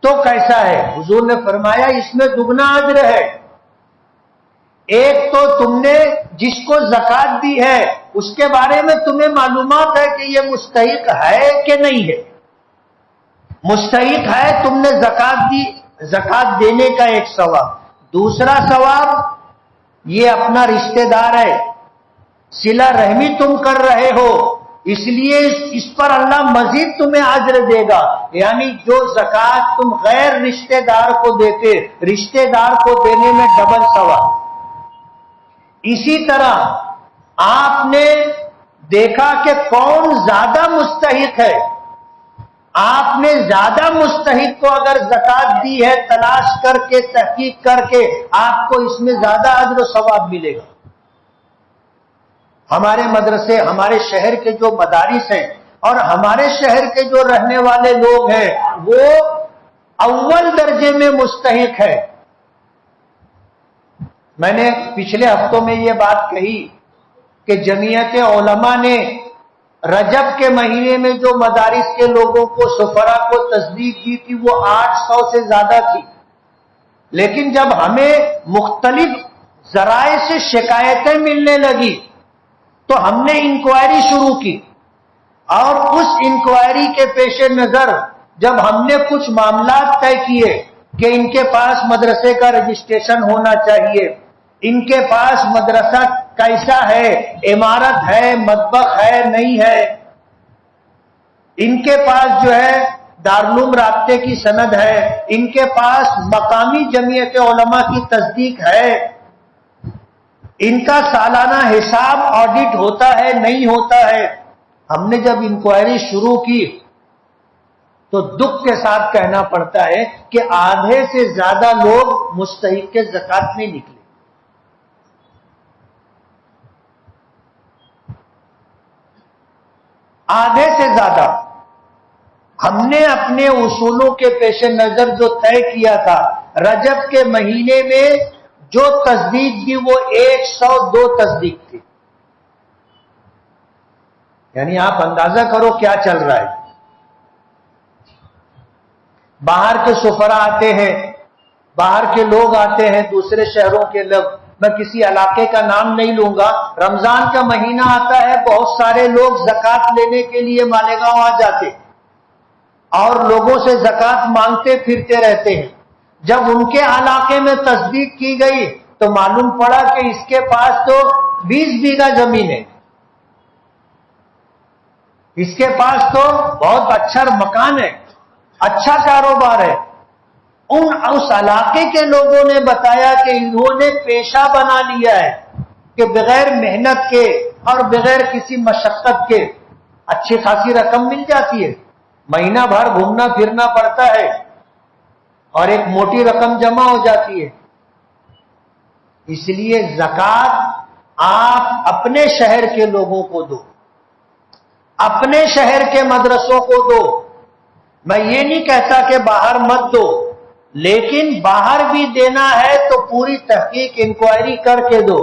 تو کیسا ہے؟ حضور نے فرمایا اس میں دگنا اجر ہے۔ ایک تو تم نے جس کو زکوٰۃ دی ہے اس کے بارے میں تمہیں معلومات ہے کہ یہ مستحق ہے کہ نہیں ہے، مستحق ہے، تم نے زکوٰۃ دی، زکوٰۃ دینے کا ایک ثواب۔ دوسرا ثواب یہ اپنا رشتہ دار ہے، صلہ رحمی تم کر رہے ہو، اس لیے اس پر اللہ مزید تمہیں اجر دے گا، یعنی جو زکوٰۃ تم غیر رشتہ دار کو دیتے، رشتہ دار کو دینے میں ڈبل ثواب۔ اسی طرح آپ نے دیکھا کہ کون زیادہ مستحق ہے، آپ نے زیادہ مستحق کو اگر زکوٰۃ دی ہے تلاش کر کے، تحقیق کر کے، آپ کو اس میں زیادہ اجر و ثواب ملے گا۔ ہمارے مدرسے، ہمارے شہر کے جو مدارس ہیں اور ہمارے شہر کے جو رہنے والے لوگ ہیں وہ اول درجے میں مستحق ہے۔ میں نے پچھلے ہفتوں میں یہ بات کہی کہ جمعیت علماء نے رجب کے مہینے میں جو مدارس کے لوگوں کو سفرا کو تصدیق دی تھی وہ 800 سے زیادہ تھی، لیکن جب ہمیں مختلف ذرائع سے شکایتیں ملنے لگی تو ہم نے انکوائری شروع کی، اور اس انکوائری کے پیش نظر جب ہم نے کچھ معاملات طے کیے کہ ان کے پاس مدرسے کا رجسٹریشن ہونا چاہیے، ان کے پاس مدرسہ کیسا ہے، عمارت ہے، مطبخ ہے نہیں ہے، ان کے پاس جو ہے دارالعلوم رابطے کی سند ہے، ان کے پاس مقامی جمعیت علماء کی تصدیق ہے، ان کا سالانہ حساب آڈٹ ہوتا ہے نہیں ہوتا ہے، ہم نے جب انکوائری شروع کی تو دکھ کے ساتھ کہنا پڑتا ہے کہ آدھے سے زیادہ لوگ مستحق کے زکوٰۃ نہیں نکلے۔ آدھے سے زیادہ۔ ہم نے اپنے اصولوں کے پیش نظر جو طے کیا تھا رجب کے مہینے میں جو تصدیق دی وہ 102 تصدیق تھی. یعنی آپ اندازہ کرو کیا چل رہا ہے. باہر کے سفرا آتے ہیں، باہر کے لوگ آتے ہیں، دوسرے شہروں کے لوگ. میں کسی علاقے کا نام نہیں لوں گا. رمضان کا مہینہ آتا ہے، بہت سارے لوگ زکوٰۃ لینے کے لیے مالیگاؤں آ جاتے اور لوگوں سے زکوٰۃ مانگتے پھرتے رہتے ہیں. جب ان کے علاقے میں تصدیق کی گئی تو معلوم پڑا کہ اس کے پاس تو 20 بیگھہ زمین ہے، اس کے پاس تو بہت اچھا مکان ہے، اچھا کاروبار ہے. اس علاقے کے لوگوں نے بتایا کہ انہوں نے پیشہ بنا لیا ہے کہ بغیر محنت کے اور بغیر کسی مشقت کے اچھی خاصی رقم مل جاتی ہے. مہینہ بھر گھومنا پھرنا پڑتا ہے اور ایک موٹی رقم جمع ہو جاتی ہے. اس لیے زکوٰۃ آپ اپنے شہر کے لوگوں کو دو، اپنے شہر کے مدرسوں کو دو. میں یہ نہیں کہتا کہ باہر مت دو، لیکن باہر بھی دینا ہے تو پوری تحقیق انکوائری کر کے دو،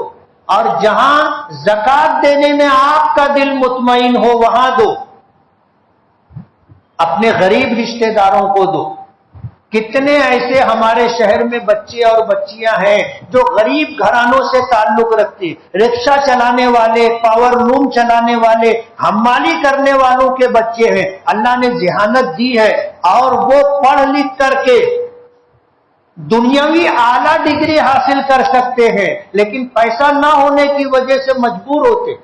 اور جہاں زکوٰۃ دینے میں آپ کا دل مطمئن ہو وہاں دو. اپنے غریب رشتہ داروں کو دو. کتنے ایسے ہمارے شہر میں بچے اور بچیاں ہیں جو غریب گھرانوں سے تعلق رکھتے، رکشہ چلانے والے، پاور لوم چلانے والے، حمالی کرنے والوں کے بچے ہیں. اللہ نے ذہانت دی ہے اور وہ پڑھ لکھ کر کے دنیاوی اعلیٰ ڈگری حاصل کر سکتے ہیں، لیکن پیسہ نہ ہونے کی وجہ سے مجبور ہوتے.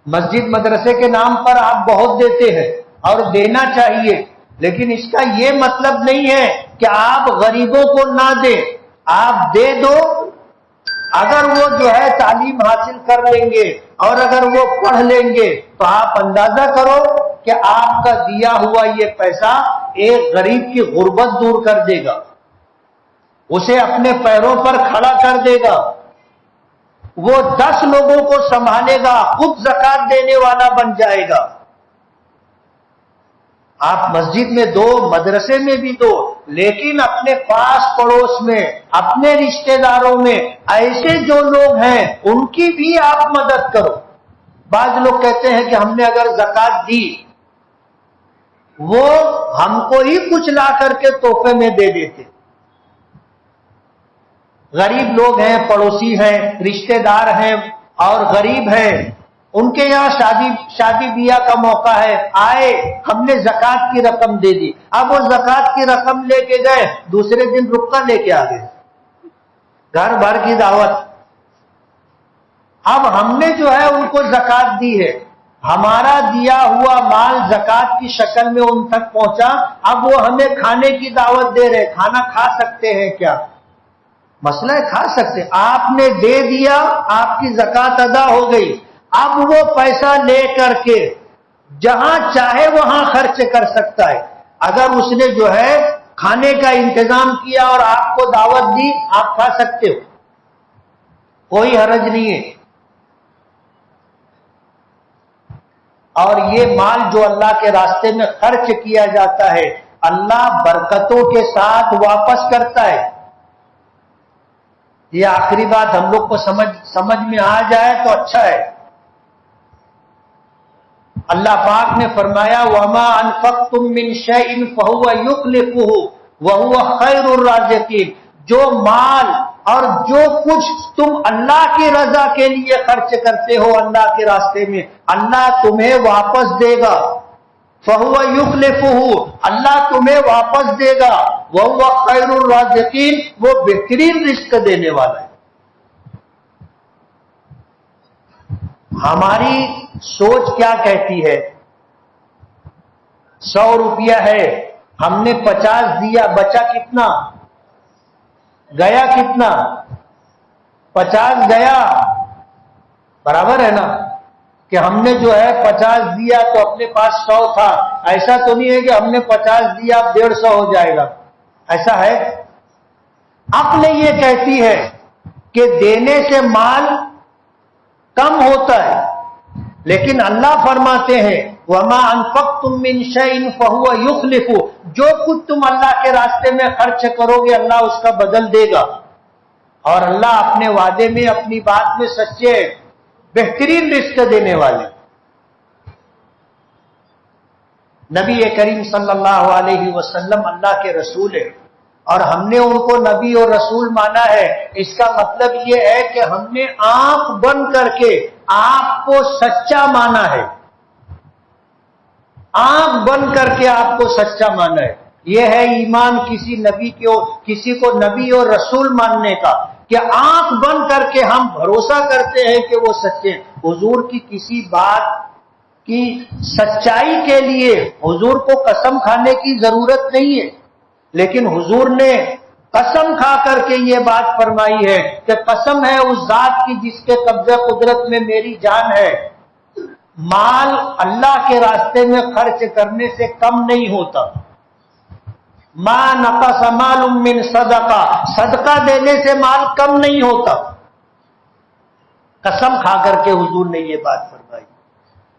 مسجد مدرسے کے نام پر آپ بہت دیتے ہیں اور دینا چاہیے، لیکن اس کا یہ مطلب نہیں ہے کہ آپ غریبوں کو نہ دیں. آپ دے دو. اگر وہ جو ہے تعلیم حاصل کر لیں گے اور اگر وہ پڑھ لیں گے تو آپ اندازہ کرو کہ آپ کا دیا ہوا یہ پیسہ ایک غریب کی غربت دور کر دے گا، اسے اپنے پیروں پر کھڑا کر دے گا، وہ 10 لوگوں کو سنبھالے گا، خود زکوٰۃ دینے والا بن جائے گا. آپ مسجد میں دو، مدرسے میں بھی دو، لیکن اپنے پاس پڑوس میں، اپنے رشتہ داروں میں ایسے جو لوگ ہیں ان کی بھی آپ مدد کرو. بعض لوگ کہتے ہیں کہ ہم نے اگر زکوٰۃ دی وہ ہم کو ہی کچھ لا کر کے تحفے میں دے دیتے. غریب لوگ ہیں، پڑوسی ہیں، رشتہ دار ہیں اور غریب ہیں، ان کے یہاں شادی بیاہ کا موقع ہے، آئے، ہم نے زکوٰۃ کی رقم دے دی. اب وہ زکوٰۃ کی رقم لے کے گئے، دوسرے دن رکا لے کے آ گئے، گھر بھر کی دعوت. اب ہم نے جو ہے ان کو زکوٰۃ دی ہے، ہمارا دیا ہوا مال زکوٰۃ کی شکل میں ان تک پہنچا، اب وہ ہمیں کھانے کی دعوت دے رہے. کھانا کھا سکتے ہیں کیا؟ مسئلہ ہے کھا سکتے. آپ نے دے دیا، آپ کی زکوٰۃ ادا ہو گئی. اب وہ پیسہ لے کر کے جہاں چاہے وہاں خرچ کر سکتا ہے. اگر اس نے جو ہے کھانے کا انتظام کیا اور آپ کو دعوت دی، آپ کھا سکتے ہو، کوئی حرج نہیں ہے. اور یہ مال جو اللہ کے راستے میں خرچ کیا جاتا ہے اللہ برکتوں کے ساتھ واپس کرتا ہے. یہ آخری بات ہم لوگ کو سمجھ میں آ جائے تو اچھا ہے. اللہ پاک نے فرمایا وَمَا أَنفَقْتُم مِّن شَيْءٍ فَهُوَ يُخْلِفُهُ وَهُوَ خَيْرُ الرَّازِقِينَ. جو مال اور جو کچھ تم اللہ کی رضا کے لیے خرچ کرتے ہو اللہ کے راستے میں، اللہ تمہیں واپس دے گا. فَهُوَ يُخْلِفُهُ، اللہ تمہیں واپس دے گا. وَهُوَ خَيْرُ الرَّازِقِينَ، وہ بہترین رزق دینے والا ہے. ہماری سوچ کیا کہتی ہے؟ 100 روپیہ ہے، ہم نے 50 دیا، بچا کتنا؟ گیا کتنا؟ 50 گیا. برابر ہے نا کہ ہم نے جو ہے 50 دیا تو اپنے پاس 100 تھا. ایسا تو نہیں ہے کہ ہم نے 50 دیا اب 150 ہو جائے گا. ایسا ہے؟ عقل یہ کہتی ہے کہ دینے سے مال کم ہوتا ہے، لیکن اللہ فرماتے ہیں وما انفقتم من شيء فهو يخلفه، جو کچھ تم اللہ کے راستے میں خرچ کرو گے اللہ اس کا بدل دے گا، اور اللہ اپنے وعدے میں اپنی بات میں سچے، بہترین رزق دینے والے۔ نبی کریم صلی اللہ علیہ وسلم اللہ کے رسول ہیں، اور ہم نے ان کو نبی اور رسول مانا ہے، اس کا مطلب یہ ہے کہ ہم نے آنکھ بند کر کے آپ کو سچا مانا ہے، آنکھ بند کر کے آپ کو سچا مانا ہے۔ یہ ہے ایمان کسی کو نبی اور رسول ماننے کا، کہ آنکھ بند کر کے ہم بھروسہ کرتے ہیں کہ وہ سچے ہیں۔ حضور کی کسی بات کی سچائی کے لیے حضور کو قسم کھانے کی ضرورت نہیں ہے، لیکن حضور نے قسم کھا کر کے یہ بات فرمائی ہے کہ قسم ہے اس ذات کی جس کے قبضہ قدرت میں میری جان ہے، مال اللہ کے راستے میں خرچ کرنے سے کم نہیں ہوتا۔ ما نقص مال من صدقہ، صدقہ دینے سے مال کم نہیں ہوتا۔ قسم کھا کر کے حضور نے یہ بات فرمائی۔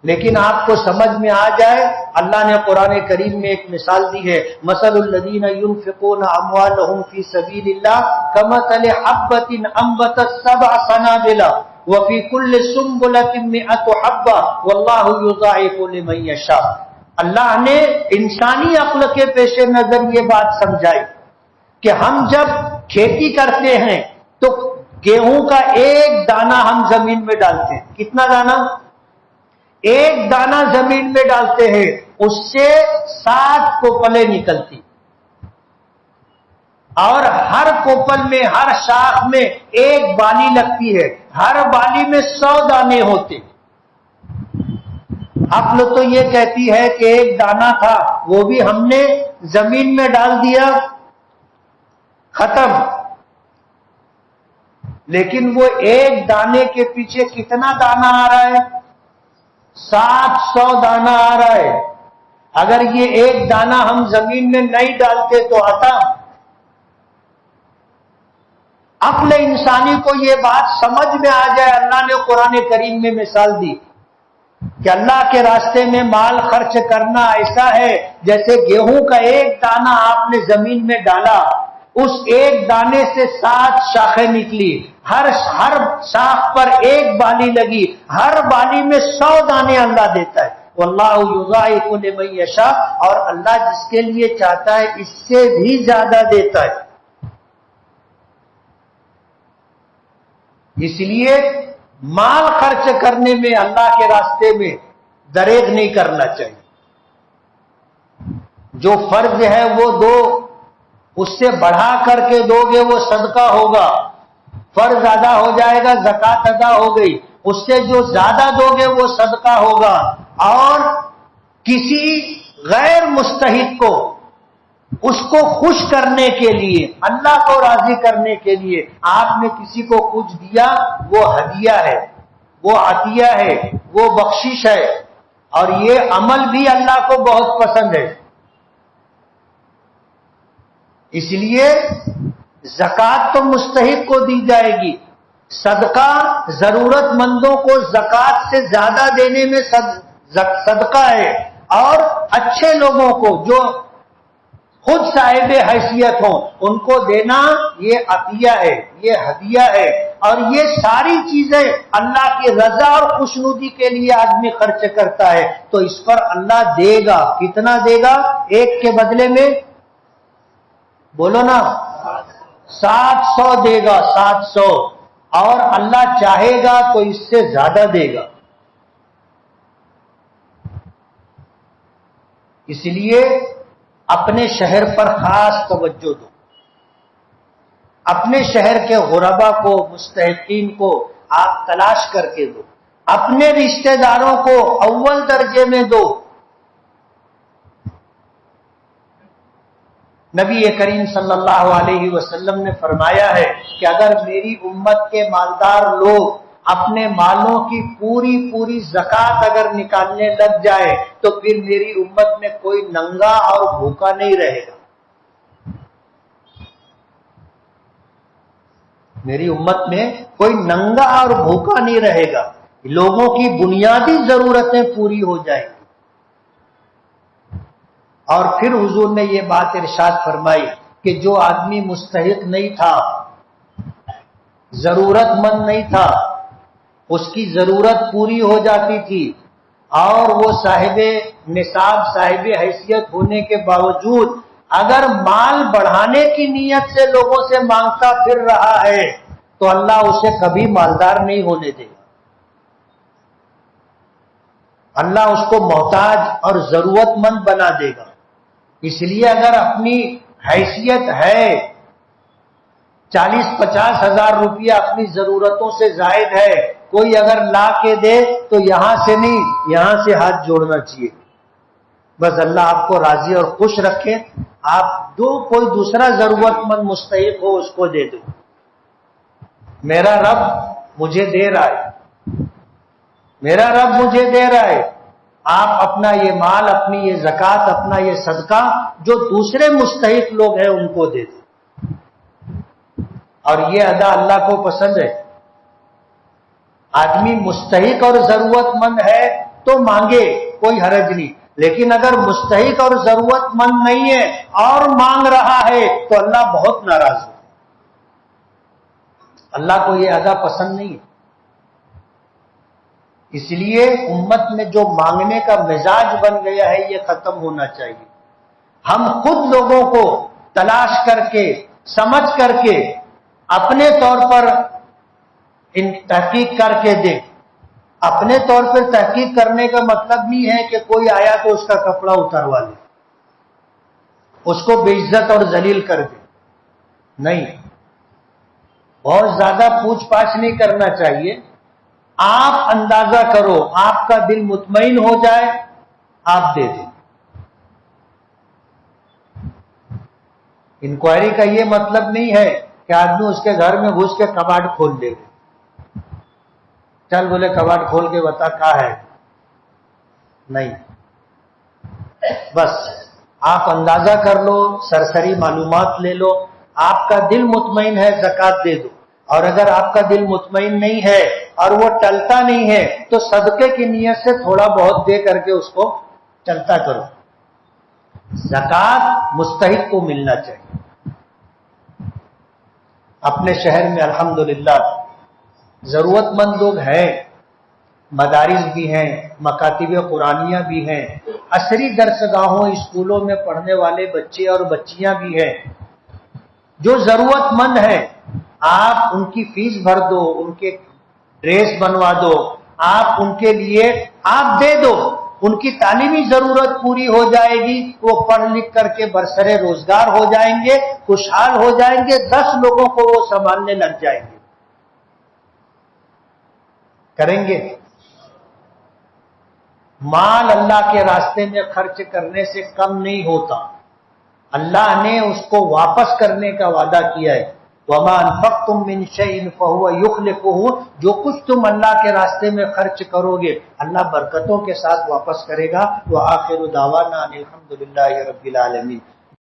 لیکن آپ کو سمجھ میں آ جائے، اللہ نے قرآن کریم میں ایک مثال دی ہے، مثل الذین ينفقون اموالهم فی سبیل اللہ کمثل حبۃ انبتت سبع سنابل وفی کل سنبلۃ مئۃ حبۃ واللہ یضاعف لمن یشاء۔ اللہ نے انسانی عقل کے پیش نظر یہ بات سمجھائی کہ ہم جب کھیتی کرتے ہیں تو گیہوں کا ایک دانہ ہم زمین میں ڈالتے ہیں۔ کتنا دانہ؟ ایک دانہ زمین میں ڈالتے ہیں، اس سے 7 کوپلیں نکلتی، اور ہر کوپل میں، ہر شاخ میں ایک بالی لگتی ہے، ہر بالی میں 100 دانے ہوتے۔ عقل تو یہ کہتی ہے کہ ایک دانہ تھا، وہ بھی ہم نے زمین میں ڈال دیا، ختم۔ لیکن وہ ایک دانے کے پیچھے کتنا دانہ آ رہا ہے؟ 700 دانہ آ رہا ہے۔ اگر یہ ایک دانہ ہم زمین میں نہیں ڈالتے تو آتا؟ عقل انسانی کو یہ بات سمجھ میں آ جائے، اللہ نے قرآن کریم میں مثال دی کہ اللہ کے راستے میں مال خرچ کرنا ایسا ہے جیسے گیہوں کا ایک دانہ آپ نے زمین میں ڈالا، اس ایک دانے سے 7 شاخیں نکلی، ہر شاخ پر ایک بالی لگی، ہر بالی میں 100 دانے اللہ دیتا ہے۔ واللہ یضاعف لمن یشاء، اور اللہ جس کے لیے چاہتا ہے اس سے بھی زیادہ دیتا ہے۔ اس لیے مال خرچ کرنے میں اللہ کے راستے میں دریغ نہیں کرنا چاہیے۔ جو فرض ہے وہ دو، اس سے بڑھا کر کے دو گے وہ صدقہ ہوگا، فرض ادا ہو جائے گا، زکوٰۃ ادا ہو گئی، اس سے جو زیادہ دو گے وہ صدقہ ہوگا۔ اور کسی غیر مستحق کو، اس کو خوش کرنے کے لیے، اللہ کو راضی کرنے کے لیے آپ نے کسی کو کچھ دیا، وہ ہدیہ ہے، وہ عطیہ ہے، وہ بخشش ہے، اور یہ عمل بھی اللہ کو بہت پسند ہے۔ اس لیے زکوٰۃ تو مستحق کو دی جائے گی، صدقہ ضرورت مندوں کو زکوٰۃ سے زیادہ دینے میں صدقہ ہے، اور اچھے لوگوں کو جو خود صاحب حیثیت ہوں ان کو دینا یہ عطیہ ہے، یہ ہدیہ ہے۔ اور یہ ساری چیزیں اللہ کی رضا اور خوشنودی کے لیے آدمی خرچ کرتا ہے تو اس پر اللہ دے گا۔ کتنا دے گا؟ ایک کے بدلے میں بولو نا 700 دے گا، 700، اور اللہ چاہے گا تو اس سے زیادہ دے گا۔ اس لیے اپنے شہر پر خاص توجہ دو، اپنے شہر کے غربا کو، مستحقین کو آپ تلاش کر کے دو، اپنے رشتہ داروں کو اول درجے میں دو۔ نبی کریم صلی اللہ علیہ وسلم نے فرمایا ہے کہ اگر میری امت کے مالدار لوگ اپنے مالوں کی پوری زکوٰۃ اگر نکالنے لگ جائے تو پھر میری امت میں کوئی ننگا اور بھوکا نہیں رہے گا۔ میری امت میں کوئی ننگا اور بھوکا نہیں رہے گا، لوگوں کی بنیادی ضرورتیں پوری ہو جائیں گی۔ اور پھر حضور نے یہ بات ارشاد فرمائی کہ جو آدمی مستحق نہیں تھا، ضرورت مند نہیں تھا، اس کی ضرورت پوری ہو جاتی تھی اور وہ صاحب نصاب، صاحب حیثیت ہونے کے باوجود اگر مال بڑھانے کی نیت سے لوگوں سے مانگتا پھر رہا ہے تو اللہ اسے کبھی مالدار نہیں ہونے دے گا۔ اللہ اس کو محتاج اور ضرورت مند بنا دے گا۔ اس لیے اگر اپنی حیثیت ہے 40-50 ہزار روپیہ اپنی ضرورتوں سے زائد ہے، کوئی اگر لا کے دے تو یہاں سے نہیں، یہاں سے ہاتھ جوڑنا چاہیے۔ بس اللہ آپ کو راضی اور خوش رکھے، آپ دو، کوئی دوسرا ضرورت مند مستحق ہو اس کو دے دو۔ میرا رب مجھے دے رہا ہے، میرا رب مجھے دے رہا ہے، آپ اپنا یہ مال، اپنی یہ زکوٰۃ، اپنا یہ صدقہ جو دوسرے مستحق لوگ ہیں ان کو دے دیں۔ اور یہ ادا اللہ کو پسند ہے۔ آدمی مستحق اور ضرورت مند ہے تو مانگے، کوئی حرج نہیں، لیکن اگر مستحق اور ضرورت مند نہیں ہے اور مانگ رہا ہے تو اللہ بہت ناراض ہے۔ اللہ کو یہ ادا پسند نہیں ہے۔ اس لیے امت میں جو مانگنے کا مزاج بن گیا ہے یہ ختم ہونا چاہیے۔ ہم خود لوگوں کو تلاش کر کے، سمجھ کر کے، اپنے طور پر تحقیق کر کے دیں۔ اپنے طور پر تحقیق کرنے کا مطلب نہیں ہے کہ کوئی آیا تو اس کا کپڑا اتروا لے، اس کو بے عزت اور ذلیل کر دے، نہیں، بہت زیادہ پوچھ پاچھ نہیں کرنا چاہیے۔ آپ اندازہ کرو، آپ کا دل مطمئن ہو جائے، آپ دے دیں۔ انکوائری کا یہ مطلب نہیں ہے کہ آدمی اس کے گھر میں گھس کے کباڑ کھول دے گا، چل بولے کباڑ کھول کے بتا کہاں ہے، نہیں، بس آپ اندازہ کر لو، سرسری معلومات لے لو، آپ کا دل مطمئن ہے زکوٰۃ دے دو، اور اگر آپ کا دل مطمئن نہیں ہے اور وہ ٹلتا نہیں ہے تو صدقے کی نیت سے تھوڑا بہت دے کر کے اس کو چلتا کرو۔ زکوٰۃ مستحق کو ملنا چاہیے۔ اپنے شہر میں الحمدللہ ضرورت مند لوگ ہیں، مدارس بھی ہیں، مکاتب قرآنیہ بھی ہیں، عصری درسگاہوں، اسکولوں میں پڑھنے والے بچے اور بچیاں بھی ہیں جو ضرورت مند ہیں۔ آپ ان کی فیس بھر دو، ان کے ڈریس بنوا دو، آپ ان کے لیے آپ دے دو، ان کی تعلیمی ضرورت پوری ہو جائے گی، وہ پڑھ لکھ کر کے برسرے روزگار ہو جائیں گے، خوشحال ہو جائیں گے، 10 لوگوں کو وہ سنبھالنے لگ جائیں گے۔ کریں گے؟ مال اللہ کے راستے میں خرچ کرنے سے کم نہیں ہوتا، اللہ نے اس کو واپس کرنے کا وعدہ کیا ہے۔ وَمَا أَنفَقْتُم مِّن شَيْءٍ فَهُوَ يُخْلِفُهُ، جو کچھ تم اللہ کے راستے میں خرچ کرو گے اللہ برکتوں کے ساتھ واپس کرے گا۔ وَآخِرُ دَعْوَانَا أَنِ الْحَمْدُ لِلَّهِ رَبِّ الْعَالَمِينَ۔